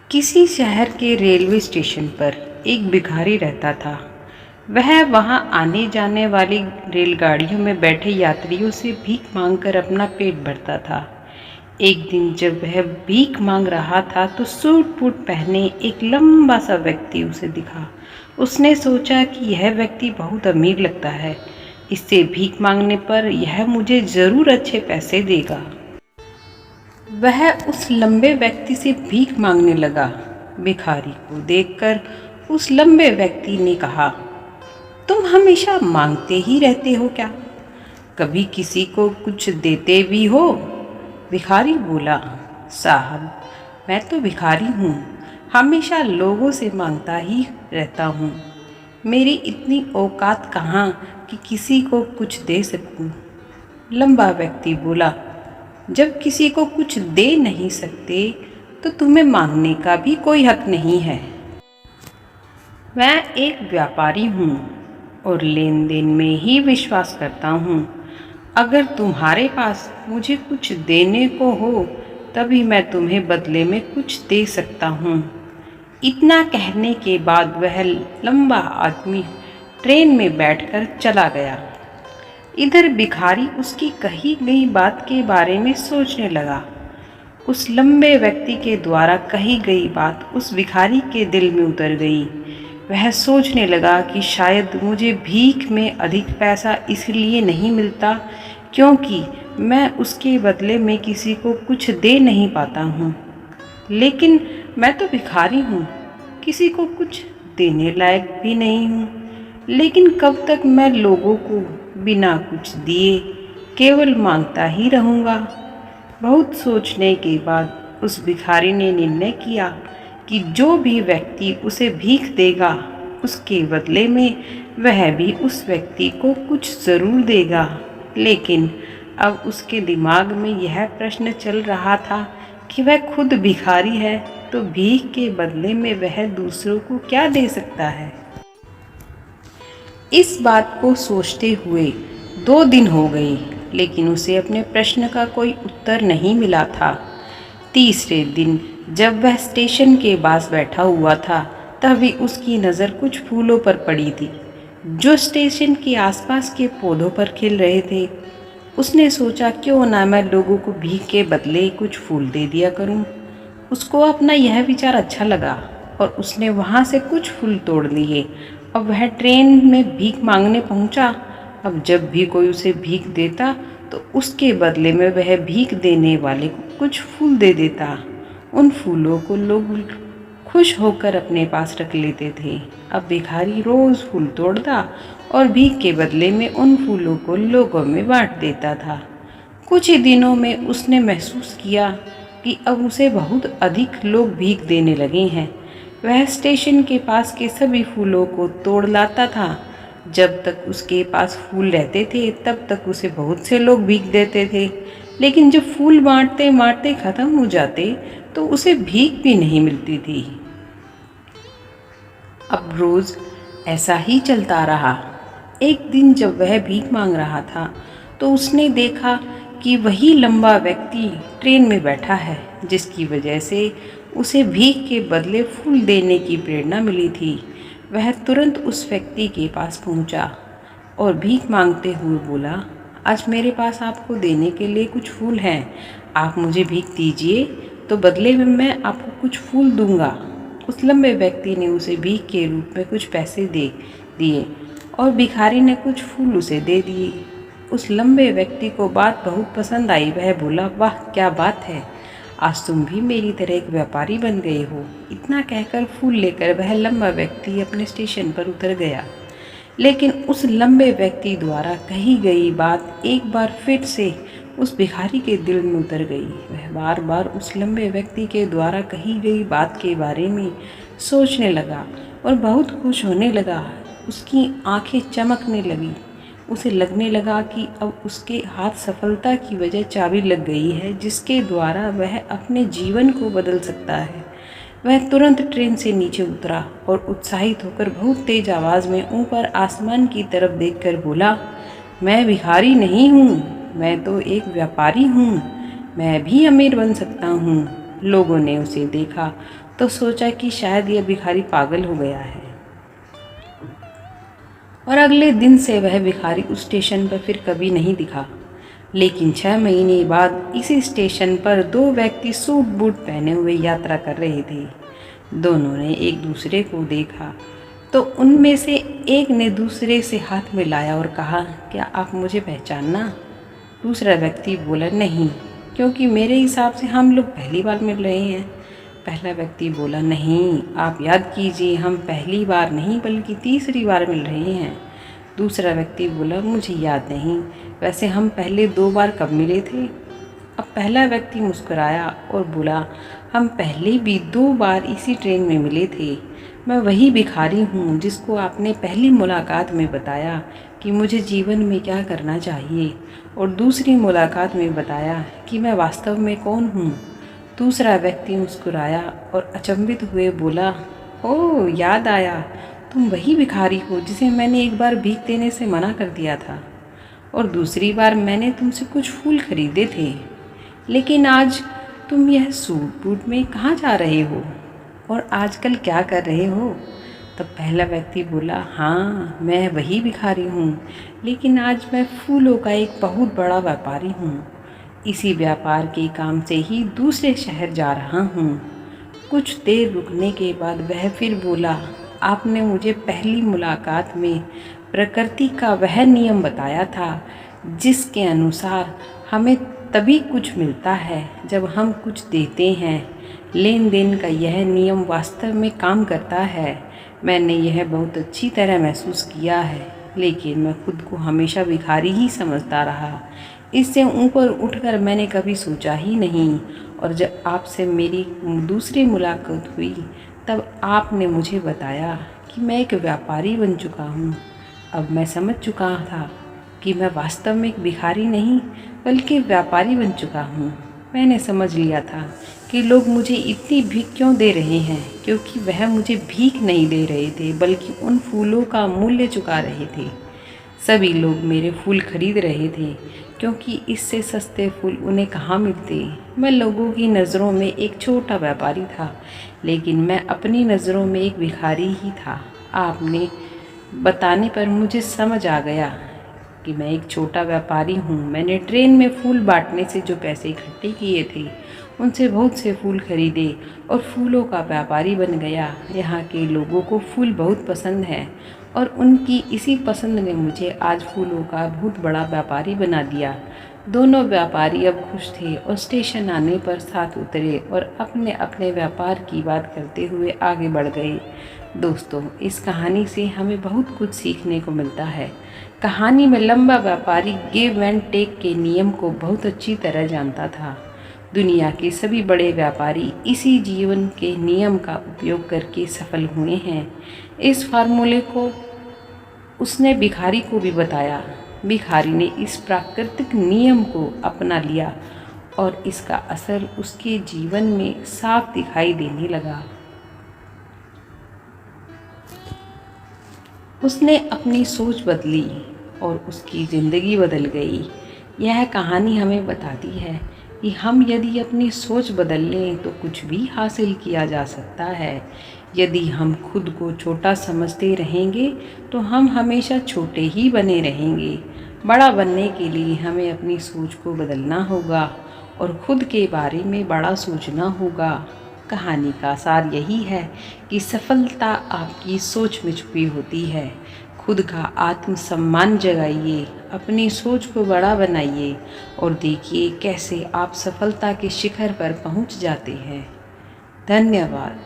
किसी शहर के रेलवे स्टेशन पर एक भिखारी रहता था। वह वहां आने जाने वाली रेलगाड़ियों में बैठे यात्रियों से भीख मांगकर अपना पेट भरता था। एक दिन जब वह भीख मांग रहा था तो सूट बूट पहने एक लंबा सा व्यक्ति उसे दिखा। उसने सोचा कि यह व्यक्ति बहुत अमीर लगता है, इससे भीख मांगने पर यह मुझे ज़रूर अच्छे पैसे देगा। वह उस लंबे व्यक्ति से भीख मांगने लगा। भिखारी को देखकर उस लंबे व्यक्ति ने कहा, तुम हमेशा मांगते ही रहते हो क्या? कभी किसी को कुछ देते भी हो? भिखारी बोला, साहब, मैं तो भिखारी हूँ, हमेशा लोगों से मांगता ही रहता हूँ। मेरी इतनी औकात कहाँ कि किसी को कुछ दे सकूँ। लंबा व्यक्ति बोला, जब किसी को कुछ दे नहीं सकते तो तुम्हें मांगने का भी कोई हक नहीं है। मैं एक व्यापारी हूँ और लेन देन में ही विश्वास करता हूँ। अगर तुम्हारे पास मुझे कुछ देने को हो तभी मैं तुम्हें बदले में कुछ दे सकता हूँ। इतना कहने के बाद वह लंबा आदमी ट्रेन में बैठकर चला गया। इधर भिखारी उसकी कही गई बात के बारे में सोचने लगा। उस लंबे व्यक्ति के द्वारा कही गई बात उस भिखारी के दिल में उतर गई। वह सोचने लगा कि शायद मुझे भीख में अधिक पैसा इसलिए नहीं मिलता क्योंकि मैं उसके बदले में किसी को कुछ दे नहीं पाता हूँ। लेकिन मैं तो भिखारी हूँ, किसी को कुछ देने लायक भी नहीं हूँ। लेकिन कब तक मैं लोगों को बिना कुछ दिए केवल मांगता ही रहूँगा। बहुत सोचने के बाद उस भिखारी ने निर्णय किया कि जो भी व्यक्ति उसे भीख देगा उसके बदले में वह भी उस व्यक्ति को कुछ ज़रूर देगा। लेकिन अब उसके दिमाग में यह प्रश्न चल रहा था कि वह खुद भिखारी है तो भीख के बदले में वह दूसरों को क्या दे सकता है। इस बात को सोचते हुए 2 दिन हो गए, लेकिन उसे अपने प्रश्न का कोई उत्तर नहीं मिला था। तीसरे दिन जब वह स्टेशन के पास बैठा हुआ था तभी उसकी नज़र कुछ फूलों पर पड़ी थी जो स्टेशन के आसपास के पौधों पर खिल रहे थे। उसने सोचा, क्यों ना मैं लोगों को भीख के बदले कुछ फूल दे दिया करूं। उसको अपना यह विचार अच्छा लगा और उसने वहां से कुछ फूल तोड़ लिए। अब वह ट्रेन में भीख मांगने पहुंचा। अब जब भी कोई उसे भीख देता तो उसके बदले में वह भीख देने वाले को कुछ फूल दे देता। उन फूलों को लोग खुश होकर अपने पास रख लेते थे। अब भिखारी रोज़ फूल तोड़ता और भीख के बदले में उन फूलों को लोगों में बांट देता था। कुछ ही दिनों में उसने महसूस किया कि अब उसे बहुत अधिक लोग भीख देने लगे हैं। वह स्टेशन के पास के सभी फूलों को तोड़ लाता था। जब तक उसके पास फूल रहते थे तब तक उसे बहुत से लोग भीख देते थे, लेकिन जब फूल बांटते बांटते ख़त्म हो जाते तो उसे भीख भी नहीं मिलती थी। अब रोज़ ऐसा ही चलता रहा। एक दिन जब वह भीख मांग रहा था तो उसने देखा कि वही लंबा व्यक्ति ट्रेन में बैठा है, जिसकी वजह से उसे भीख के बदले फूल देने की प्रेरणा मिली थी। वह तुरंत उस व्यक्ति के पास पहुंचा और भीख मांगते हुए बोला, आज मेरे पास आपको देने के लिए कुछ फूल हैं, आप मुझे भीख दीजिए तो बदले में मैं आपको कुछ फूल दूंगा। उस लंबे व्यक्ति ने उसे भीख के रूप में कुछ पैसे दे दिए और भिखारी ने कुछ फूल उसे दे दिए। उस लंबे व्यक्ति को बात बहुत पसंद आई। वह बोला, वाह क्या बात है, आज तुम भी मेरी तरह एक व्यापारी बन गए हो। इतना कहकर फूल लेकर वह लंबा व्यक्ति अपने स्टेशन पर उतर गया। लेकिन उस लंबे व्यक्ति द्वारा कही गई बात एक बार फिर से उस भिखारी के दिल में उतर गई। वह बार बार उस लंबे व्यक्ति के द्वारा कही गई बात के बारे में सोचने लगा और बहुत खुश होने लगा। उसकी आंखें चमकने लगी। उसे लगने लगा कि अब उसके हाथ सफलता की वजह चाबी लग गई है, जिसके द्वारा वह अपने जीवन को बदल सकता है। वह तुरंत ट्रेन से नीचे उतरा और उत्साहित होकर बहुत तेज आवाज़ में ऊपर आसमान की तरफ देखकर बोला, मैं भिखारी नहीं हूँ, मैं तो एक व्यापारी हूँ, मैं भी अमीर बन सकता हूँ। लोगों ने उसे देखा तो सोचा कि शायद यह भिखारी पागल हो गया है, और अगले दिन से वह भिखारी उस स्टेशन पर फिर कभी नहीं दिखा। लेकिन 6 महीने बाद इसी स्टेशन पर दो व्यक्ति सूट बूट पहने हुए यात्रा कर रहे थे। दोनों ने एक दूसरे को देखा तो उनमें से एक ने दूसरे से हाथ मिलाया और कहा, क्या आप मुझे पहचानना? दूसरा व्यक्ति बोला, नहीं, क्योंकि मेरे हिसाब से हम लोग पहली बार मिल रहे हैं। पहला व्यक्ति बोला, नहीं, आप याद कीजिए, हम पहली बार नहीं बल्कि तीसरी बार मिल रहे हैं। दूसरा व्यक्ति बोला, मुझे याद नहीं, वैसे हम पहले 2 बार कब मिले थे? अब पहला व्यक्ति मुस्कुराया और बोला, हम पहले भी 2 बार इसी ट्रेन में मिले थे। मैं वही भिखारी हूँ जिसको आपने पहली मुलाकात में बताया कि मुझे जीवन में क्या करना चाहिए, और दूसरी मुलाकात में बताया कि मैं वास्तव में कौन हूँ। दूसरा व्यक्ति मुस्कुराया और अचंभित हुए बोला, ओह, याद आया, तुम वही भिखारी हो जिसे मैंने एक बार भीख देने से मना कर दिया था, और दूसरी बार मैंने तुमसे कुछ फूल खरीदे थे। लेकिन आज तुम यह सूट बूट में कहाँ जा रहे हो, और आजकल क्या कर रहे हो? तब पहला व्यक्ति बोला, हाँ, मैं वही भिखारी हूँ, लेकिन आज मैं फूलों का एक बहुत बड़ा व्यापारी हूँ। इसी व्यापार के काम से ही दूसरे शहर जा रहा हूँ। कुछ देर रुकने के बाद वह फिर बोला, आपने मुझे पहली मुलाकात में प्रकृति का वह नियम बताया था जिसके अनुसार हमें तभी कुछ मिलता है जब हम कुछ देते हैं। लेन देन का यह नियम वास्तव में काम करता है। मैंने यह बहुत अच्छी तरह महसूस किया है, लेकिन मैं खुद को हमेशा भिखारी ही समझता रहा। इससे ऊपर उठकर मैंने कभी सोचा ही नहीं, और जब आपसे मेरी दूसरी मुलाकात हुई तब आपने मुझे बताया कि मैं एक व्यापारी बन चुका हूँ। अब मैं समझ चुका था कि मैं वास्तव में एक भिखारी नहीं बल्कि व्यापारी बन चुका हूँ। मैंने समझ लिया था कि लोग मुझे इतनी भीख क्यों दे रहे हैं, क्योंकि वह मुझे भीख नहीं दे रहे थे बल्कि उन फूलों का मूल्य चुका रहे थे। सभी लोग मेरे फूल खरीद रहे थे, क्योंकि इससे सस्ते फूल उन्हें कहाँ मिलते। मैं लोगों की नज़रों में एक छोटा व्यापारी था, लेकिन मैं अपनी नज़रों में एक भिखारी ही था। आपने बताने पर मुझे समझ आ गया कि मैं एक छोटा व्यापारी हूँ। मैंने ट्रेन में फूल बांटने से जो पैसे इकट्ठे किए थे उनसे बहुत से फूल खरीदे और फूलों का व्यापारी बन गया। यहाँ के लोगों को फूल बहुत पसंद है, और उनकी इसी पसंद ने मुझे आज फूलों का बहुत बड़ा व्यापारी बना दिया। दोनों व्यापारी अब खुश थे और स्टेशन आने पर साथ उतरे और अपने अपने व्यापार की बात करते हुए आगे बढ़ गए। दोस्तों, इस कहानी से हमें बहुत कुछ सीखने को मिलता है। कहानी में लंबा व्यापारी गिव एंड टेक के नियम को बहुत अच्छी तरह जानता था। दुनिया के सभी बड़े व्यापारी इसी जीवन के नियम का उपयोग करके सफल हुए हैं। इस फार्मूले को उसने भिखारी को भी बताया। भिखारी ने इस प्राकृतिक नियम को अपना लिया और इसका असर उसके जीवन में साफ दिखाई देने लगा। उसने अपनी सोच बदली और उसकी ज़िंदगी बदल गई। यह कहानी हमें बताती है कि हम यदि अपनी सोच बदल लें तो कुछ भी हासिल किया जा सकता है। यदि हम खुद को छोटा समझते रहेंगे तो हम हमेशा छोटे ही बने रहेंगे। बड़ा बनने के लिए हमें अपनी सोच को बदलना होगा और खुद के बारे में बड़ा सोचना होगा। कहानी का सार यही है कि सफलता आपकी सोच में छुपी होती है। खुद का आत्मसम्मान जगाइए, अपनी सोच को बड़ा बनाइए और देखिए कैसे आप सफलता के शिखर पर पहुंच जाते हैं। धन्यवाद।